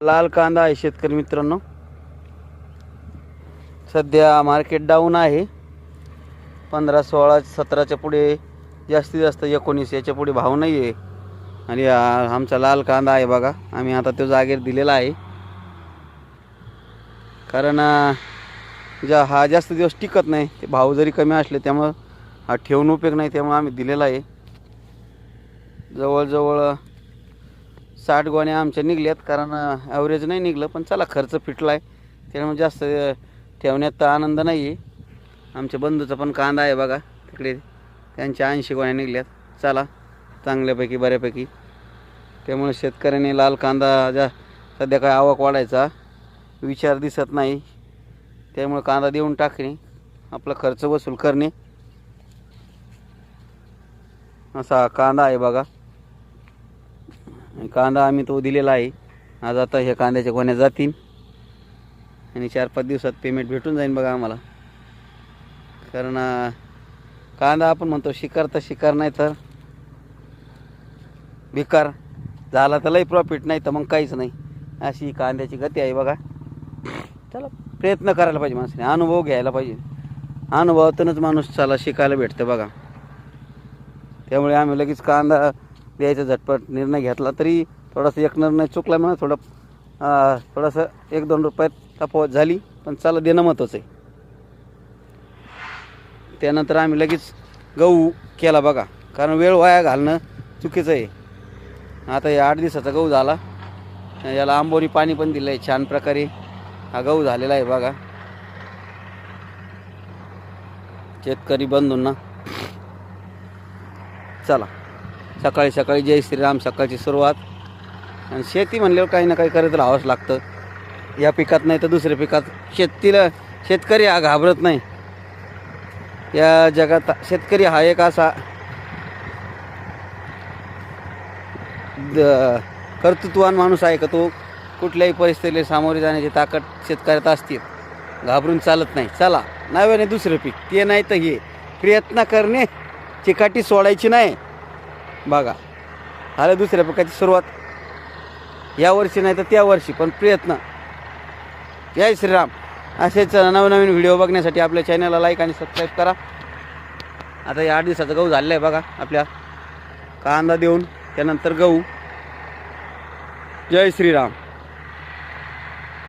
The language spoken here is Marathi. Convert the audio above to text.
लाल कांदा आहे शेतकरी मित्रांनो. सध्या मार्केट डाऊन आहे. 15, 16, 17च्या पुढे जास्तीत जास्त 19 याच्या पुढे भाव नाही आहे. आणि आमचा लाल कांदा आहे बघा. आम्ही आता तो जागेवर दिलेला आहे, कारण हा जास्त दिवस टिकत नाही. ते भाव जरी कमी असले त्यामुळं हा ठेवून उपयोग नाही, त्यामुळे आम्ही दिलेला आहे. जवळजवळ 60 गोण्या आमच्या निघल्यात, कारण ॲव्हरेज नाही निघलं, पण चला खर्च फिटला आहे त्यामुळे जास्त ठेवण्यात आनंद नाही आहे. आमच्या बंधूचा पण कांदा आहे बघा तिकडे, त्यांच्या 80 गोण्या निघल्यात. चला चांगल्यापैकी बऱ्यापैकी. त्यामुळे शेतकऱ्याने लाल कांदा सध्या काय आवक वाढायचा विचार दिसत नाही, त्यामुळे कांदा देऊन टाकणे, आपला खर्च वसूल करणे, असा कांदा आहे बघा. कांदा आम्ही तो दिलेला आहे. आज आता ह्या कांद्याच्या गोण्या जातील आणि 4-5 दिवसात पेमेंट भेटून जाईल बघा आम्हाला. कारण कांदा आपण म्हणतो शिकार तर शिकार नाही तर भिकार. झाला तर लई प्रॉफिट, नाही तर मग काहीच नाही. अशी कांद्याची गती आहे बघा. चला प्रयत्न करायला पाहिजे माणसाने, अनुभव घ्यायला पाहिजे. अनुभवातूनच माणूस चला शिकायला भेटतं बघा. त्यामुळे आम्ही लगेच कांदा द्यायचा झटपट निर्णय घेतला. तरी थोडासा एक निर्णय चुकला म्हणून थोडंसं 1-2 रुपयात तफावत झाली, पण चला देणं महत्त्वाचं आहे. त्यानंतर आम्ही लगेच गहू केला बघा, कारण वेळ वाया घालणं चुकीचं आहे. आता हे 8 दिवसाचा गहू झाला. याला आंबोनी पाणी पण दिलं आहे छान प्रकारे. हा गहू झालेला आहे बघा. शेतकरी बंधूंना चला सकाळी सकाळी जय श्रीराम. सकाळची सुरुवात. आणि शेती म्हणल्यावर काही ना काही करत राहावंच लागतं. या पिकात नाही तर दुसऱ्या पिकात शेतकरी हा घाबरत नाही. या जगात शेतकरी हा एक असा कर्तृत्ववान माणूस आहे का तो कुठल्याही परिस्थितीला सामोरे जाण्याची ताकद शेतकऱ्यात असते. घाबरून चालत नाही. चला नव्याने दुसरं पीक, ते नाही तर हे प्रयत्न करणे, चिकाटी सोडायची नाही बघा. आलं दुसऱ्या पिकाची सुरुवात, या वर्षी नाही तर त्या वर्षी, पण प्रयत्न. जय श्रीराम. असेच नवनवीन व्हिडिओ बघण्यासाठी आपल्या चॅनलला लाईक आणि सबस्क्राईब करा. आता हे 8 दिवसाचा गहू झालेला आहे बघा आपल्या. कांदा देऊन त्यानंतर गहू. जय श्रीराम.